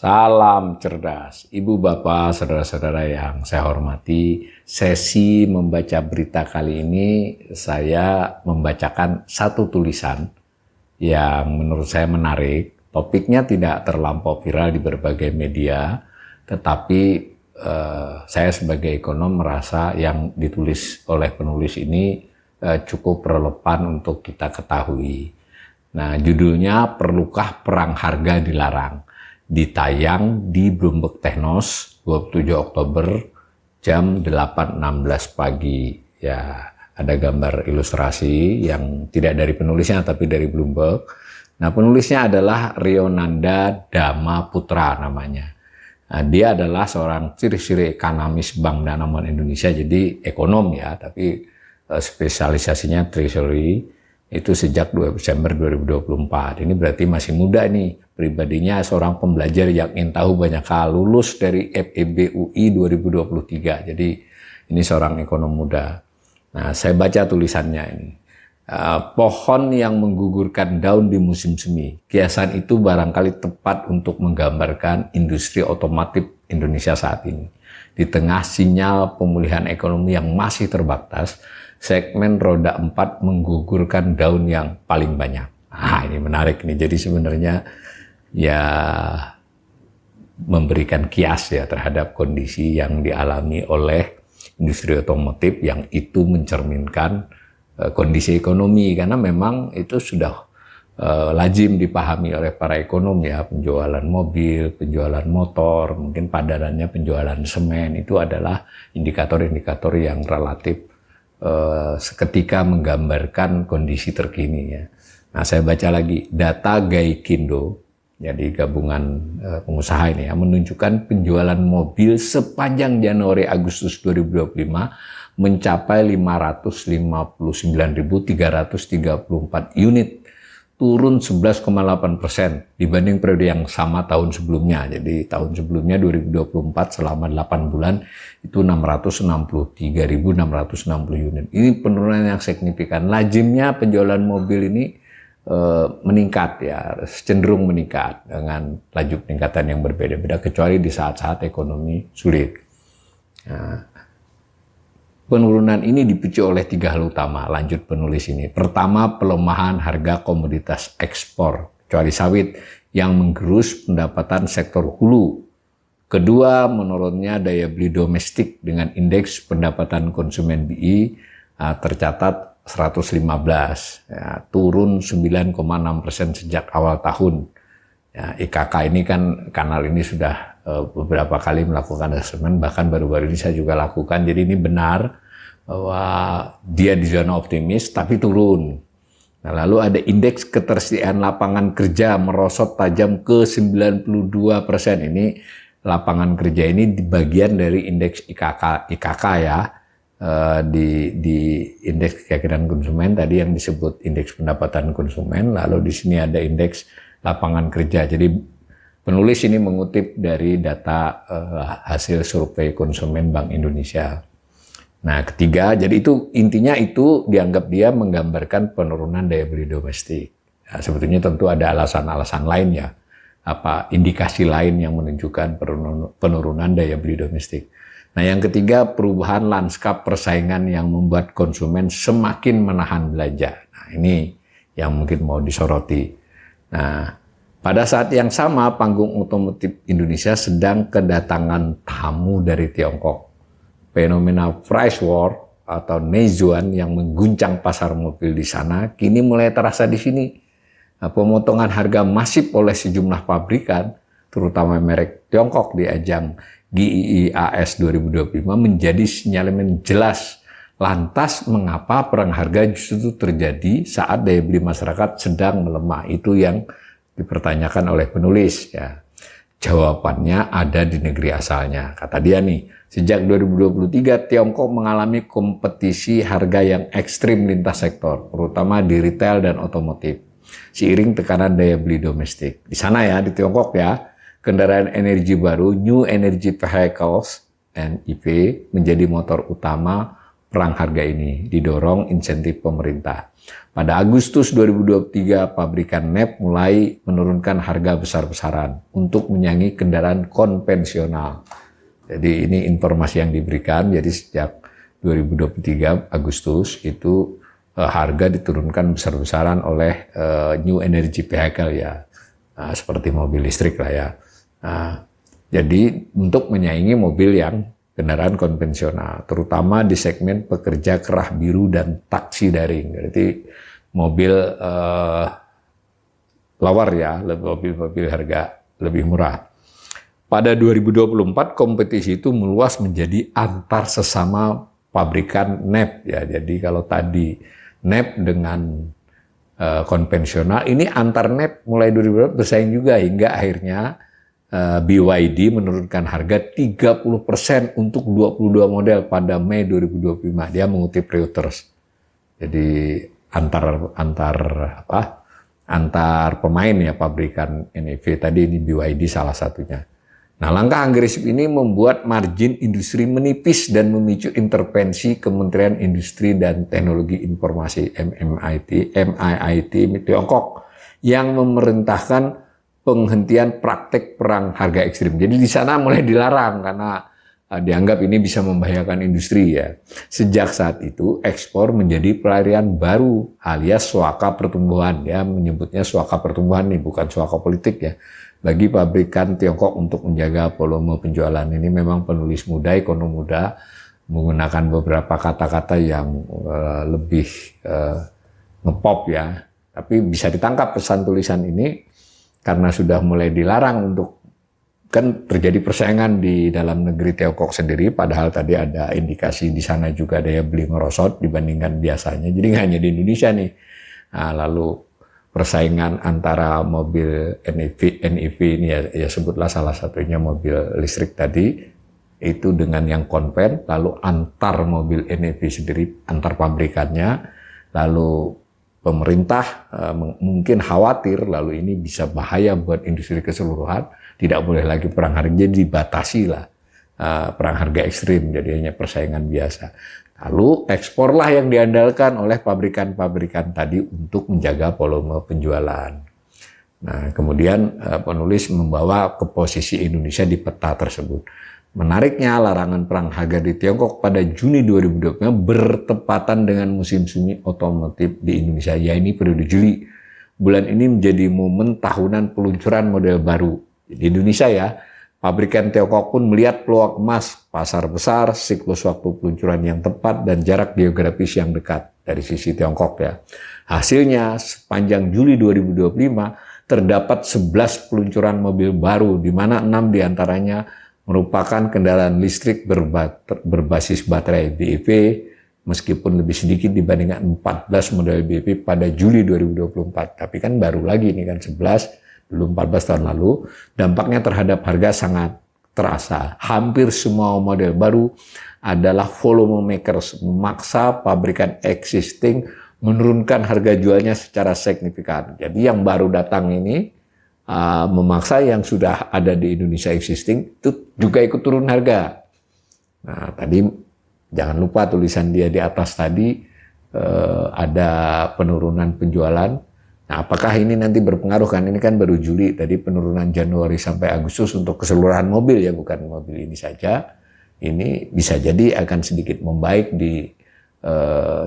Salam cerdas, Ibu Bapak, saudara-saudara yang saya hormati. Sesi membaca berita kali ini saya membacakan satu tulisan yang menurut saya menarik. Topiknya tidak terlampau viral di berbagai media, tetapi saya sebagai ekonom merasa yang ditulis oleh penulis ini cukup relevan untuk kita ketahui. Nah, judulnya "Perlukah Perang Harga Dilarang?" Ditayang di Bloomberg Technos 27 Oktober jam 8.16 pagi. Ya, ada gambar ilustrasi yang tidak dari penulisnya tapi dari Bloomberg. Nah, penulisnya adalah Rionanda Dama Putra namanya. Nah, dia adalah seorang ciri-ciri ekonomis Bank Danamon Indonesia, jadi ekonom ya, tapi spesialisasinya treasury. Itu sejak 2 Desember 2024. Ini berarti masih muda nih. Pribadinya seorang pembelajar yang ingin tahu banyak hal, lulus dari FEB UI 2023. Jadi ini seorang ekonom muda. Nah, saya baca tulisannya ini. Pohon yang menggugurkan daun di musim semi. Kiasan itu barangkali tepat untuk menggambarkan industri otomotif Indonesia saat ini. Di tengah sinyal pemulihan ekonomi yang masih terbatas, segmen roda 4 menggugurkan daun yang paling banyak. Nah, ini menarik nih. Jadi sebenarnya ya memberikan kias ya terhadap kondisi yang dialami oleh industri otomotif yang itu mencerminkan kondisi ekonomi, karena memang itu sudah lazim dipahami oleh para ekonom ya, penjualan mobil, penjualan motor, mungkin padanannya penjualan semen, itu adalah indikator-indikator yang relatif seketika menggambarkan kondisi terkini ya. Nah, saya baca lagi data Gaikindo, jadi gabungan pengusaha ini ya, menunjukkan penjualan mobil sepanjang Januari Agustus 2025 mencapai 559.334 unit, turun 11,8% dibanding periode yang sama tahun sebelumnya. Jadi tahun sebelumnya 2024 selama 8 bulan itu 663.660 unit. Ini penurunan yang signifikan. Lazimnya penjualan mobil ini meningkat ya, cenderung meningkat dengan laju peningkatan yang berbeda-beda kecuali di saat-saat ekonomi sulit. Nah, penurunan ini dipicu oleh 3 hal utama, lanjut penulis ini. Pertama, pelemahan harga komoditas ekspor, kecuali sawit, yang menggerus pendapatan sektor hulu. Kedua, menurunnya daya beli domestik dengan indeks pendapatan konsumen BI tercatat 115, ya, turun 9,6% sejak awal tahun. Ya, IKK ini kan, kanal ini sudah beberapa kali melakukan asesmen, bahkan baru-baru ini saya juga lakukan. Jadi ini benar bahwa dia di zona optimis tapi turun. Nah, lalu ada indeks ketersediaan lapangan kerja merosot tajam ke 92%. Ini lapangan kerja ini di bagian dari indeks IKK ya, di indeks keyakinan konsumen tadi yang disebut indeks pendapatan konsumen. Lalu di sini ada indeks lapangan kerja. Jadi penulis ini mengutip dari data hasil survei konsumen Bank Indonesia. Nah, ketiga, jadi itu intinya itu dianggap dia menggambarkan penurunan daya beli domestik. Nah, sebetulnya tentu ada alasan-alasan lain ya, indikasi lain yang menunjukkan penurunan daya beli domestik. Nah, yang ketiga, perubahan lanskap persaingan yang membuat konsumen semakin menahan belanja. Nah, ini yang mungkin mau disoroti. Nah, pada saat yang sama, panggung otomotif Indonesia sedang kedatangan tamu dari Tiongkok. Fenomena price war atau Neizuan yang mengguncang pasar mobil di sana kini mulai terasa di sini. Nah, pemotongan harga masif oleh sejumlah pabrikan, terutama merek Tiongkok di ajang GIIAS 2025 menjadi sinyalemen jelas. Lantas mengapa perang harga justru terjadi saat daya beli masyarakat sedang melemah? Itu yang dipertanyakan oleh penulis ya. Jawabannya ada di negeri asalnya. Kata dia nih, sejak 2023 Tiongkok mengalami kompetisi harga yang ekstrim lintas sektor, terutama di retail dan otomotif. Seiring tekanan daya beli domestik. Di sana ya, di Tiongkok ya, kendaraan energi baru, New Energy Vehicles, NEV, menjadi motor utama perang harga ini didorong insentif pemerintah. Pada Agustus 2023, pabrikan NEP mulai menurunkan harga besar-besaran untuk menyaingi kendaraan konvensional. Jadi ini informasi yang diberikan, jadi sejak 2023 Agustus itu harga diturunkan besar-besaran oleh new energy vehicle ya, seperti mobil listrik lah ya. Jadi untuk menyaingi mobil yang kendaraan konvensional, terutama di segmen pekerja kerah biru dan taksi daring. Berarti mobil lawar ya, mobil harga lebih murah. Pada 2024 kompetisi itu meluas menjadi antar sesama pabrikan NEP ya. Jadi kalau tadi NEP dengan konvensional, ini antar NEP mulai 2024 bersaing juga hingga akhirnya BYD menurunkan harga 30% untuk 22 model pada Mei 2025. Dia mengutip Reuters. Jadi antar pemain ya pabrikan NEV tadi, ini BYD salah satunya. Nah, langkah agresif ini membuat margin industri menipis dan memicu intervensi Kementerian Industri dan Teknologi Informasi MIIT Tiongkok yang memerintahkan penghentian praktek perang harga ekstrim. Jadi di sana mulai dilarang karena dianggap ini bisa membahayakan industri ya. Sejak saat itu ekspor menjadi pelarian baru alias swaka pertumbuhan ya, menyebutnya swaka pertumbuhan nih, bukan swaka politik ya. Bagi pabrikan Tiongkok untuk menjaga volume penjualan ini. Memang penulis muda, ekonom muda menggunakan beberapa kata-kata yang lebih ngepop ya. Tapi bisa ditangkap pesan tulisan ini karena sudah mulai dilarang untuk, kan terjadi persaingan di dalam negeri Tiongkok sendiri, padahal tadi ada indikasi di sana juga daya beli merosot dibandingkan biasanya. Jadi nggak hanya di Indonesia nih. Nah, lalu persaingan antara mobil NEV ini ya sebutlah salah satunya mobil listrik tadi, itu dengan yang konven, lalu antar mobil NEV sendiri, antar pabrikannya, lalu pemerintah mungkin khawatir lalu ini bisa bahaya buat industri keseluruhan, tidak boleh lagi perang harga, jadi dibatasi lah perang harga ekstrim, jadi hanya persaingan biasa. Lalu eksporlah yang diandalkan oleh pabrikan-pabrikan tadi untuk menjaga volume penjualan. Nah, kemudian penulis membawa ke posisi Indonesia di peta tersebut. Menariknya, larangan perang harga di Tiongkok pada Juni 2025 bertepatan dengan musim semi otomotif di Indonesia. Ya, ini periode Juli. Bulan ini menjadi momen tahunan peluncuran model baru di Indonesia ya. Pabrikan Tiongkok pun melihat peluang emas, pasar besar, siklus waktu peluncuran yang tepat, dan jarak geografis yang dekat dari sisi Tiongkok ya. Hasilnya, sepanjang Juli 2025, terdapat 11 peluncuran mobil baru, di mana 6 diantaranya merupakan kendaraan listrik berbasis baterai BEV, meskipun lebih sedikit dibandingkan 14 model BEV pada Juli 2024. Tapi kan baru lagi ini kan 11, belum 14 tahun lalu. Dampaknya terhadap harga sangat terasa. Hampir semua model baru adalah volume makers, memaksa pabrikan existing menurunkan harga jualnya secara signifikan. Jadi yang baru datang ini memaksa yang sudah ada di Indonesia existing itu juga ikut turun harga. Nah, tadi jangan lupa tulisan dia di atas tadi ada penurunan penjualan. Nah, apakah ini nanti berpengaruh, kan ini kan baru Juli, tadi penurunan Januari sampai Agustus untuk keseluruhan mobil ya, bukan mobil ini saja. Ini bisa jadi akan sedikit membaik di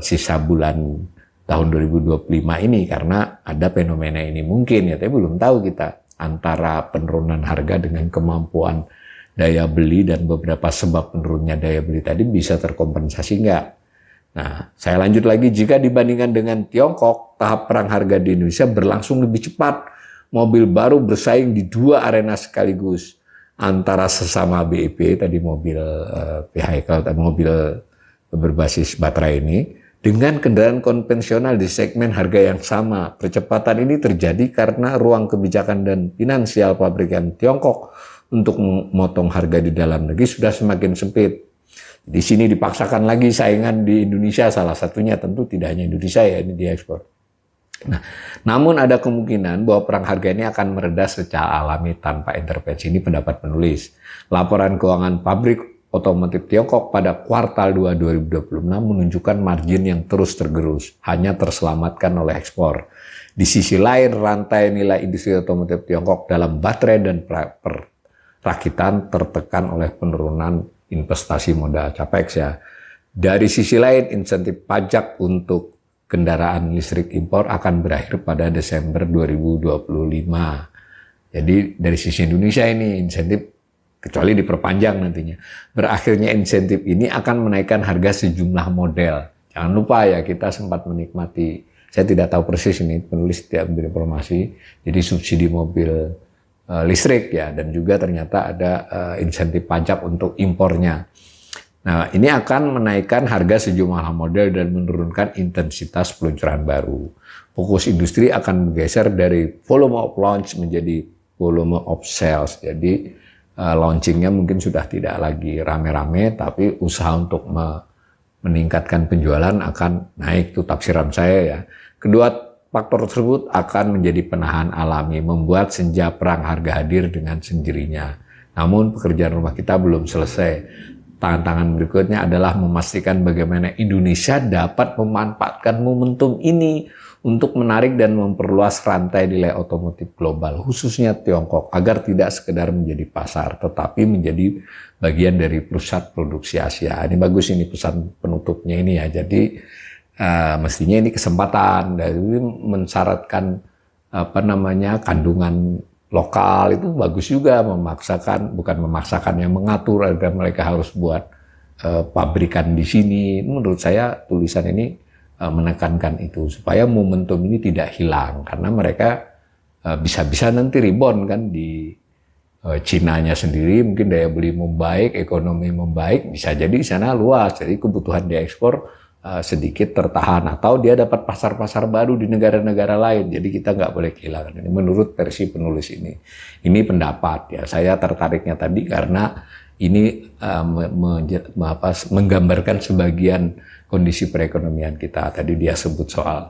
sisa bulan tahun 2025 ini karena ada fenomena ini mungkin ya, tapi belum tahu kita antara penurunan harga dengan kemampuan daya beli dan beberapa sebab penurunnya daya beli tadi bisa terkompensasi nggak. Nah, saya lanjut lagi, jika dibandingkan dengan Tiongkok, tahap perang harga di Indonesia berlangsung lebih cepat. Mobil baru bersaing di dua arena sekaligus, antara sesama BEV, tadi mobil vehicle, mobil berbasis baterai ini, dengan kendaraan konvensional di segmen harga yang sama. Percepatan ini terjadi karena ruang kebijakan dan finansial pabrikan Tiongkok untuk memotong harga di dalam negeri sudah semakin sempit. Di sini dipaksakan lagi saingan di Indonesia, salah satunya tentu tidak hanya Indonesia ya, ini diekspor. Nah, namun ada kemungkinan bahwa perang harga ini akan mereda secara alami tanpa intervensi. Ini pendapat penulis. Laporan keuangan pabrik otomotif Tiongkok pada kuartal 2 2026 menunjukkan margin yang terus tergerus, hanya terselamatkan oleh ekspor. Di sisi lain, rantai nilai industri otomotif Tiongkok dalam baterai dan perakitan tertekan oleh penurunan investasi modal capex ya. Dari sisi lain, insentif pajak untuk kendaraan listrik impor akan berakhir pada Desember 2025. Jadi dari sisi Indonesia ini insentif, kecuali diperpanjang nantinya, berakhirnya insentif ini akan menaikkan harga sejumlah model. Jangan lupa ya, kita sempat menikmati, saya tidak tahu persis ini, penulis tidak memberi informasi, jadi subsidi mobil listrik ya, dan juga ternyata ada insentif pajak untuk impornya. Nah, ini akan menaikkan harga sejumlah model dan menurunkan intensitas peluncuran baru. Fokus industri akan bergeser dari volume of launch menjadi volume of sales. Jadi launchingnya mungkin sudah tidak lagi rame-rame, tapi usaha untuk meningkatkan penjualan akan naik. Itu tafsiran saya ya. Kedua faktor tersebut akan menjadi penahan alami, membuat senja perang harga hadir dengan sendirinya. Namun pekerjaan rumah kita belum selesai. Tantangan berikutnya adalah memastikan bagaimana Indonesia dapat memanfaatkan momentum ini untuk menarik dan memperluas rantai nilai otomotif global, khususnya Tiongkok, agar tidak sekedar menjadi pasar, tetapi menjadi bagian dari pusat produksi Asia. Ini bagus, ini pesan penutupnya ini ya. Jadi mestinya ini kesempatan, dari mensyaratkan kandungan lokal itu bagus juga, bukan memaksakan yang mengatur agar mereka harus buat pabrikan di sini. Menurut saya tulisan ini menekankan itu supaya momentum ini tidak hilang, karena mereka bisa-bisa nanti rebound kan di Cina-nya sendiri, mungkin daya beli membaik, ekonomi membaik, bisa jadi di sana luas, jadi kebutuhan diekspor sedikit tertahan, atau dia dapat pasar-pasar baru di negara-negara lain. Jadi kita nggak boleh kehilangan ini. Menurut versi penulis ini pendapat ya. Saya tertariknya tadi karena ini menggambarkan sebagian kondisi perekonomian kita. Tadi dia sebut soal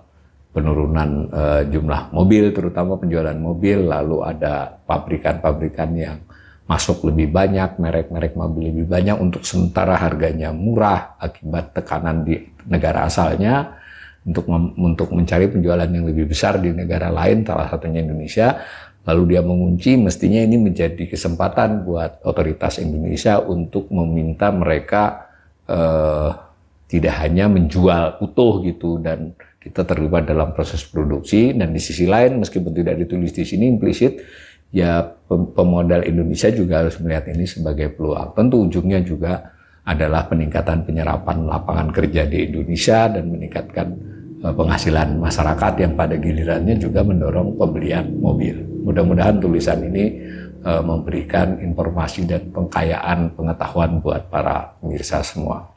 penurunan jumlah mobil, terutama penjualan mobil, lalu ada pabrikan-pabrikan yang masuk lebih banyak, merek-merek mobil lebih banyak, untuk sementara harganya murah akibat tekanan di negara asalnya untuk mencari penjualan yang lebih besar di negara lain, salah satunya Indonesia. Lalu dia mengunci, mestinya ini menjadi kesempatan buat otoritas Indonesia untuk meminta mereka tidak hanya menjual utuh gitu dan kita terlibat dalam proses produksi. Dan di sisi lain, meskipun tidak ditulis di sini implisit, ya pemodal Indonesia juga harus melihat ini sebagai peluang. Tentu ujungnya juga adalah peningkatan penyerapan lapangan kerja di Indonesia dan meningkatkan penghasilan masyarakat yang pada gilirannya juga mendorong pembelian mobil. Mudah-mudahan tulisan ini memberikan informasi dan pengkayaan pengetahuan buat para pemirsa semua.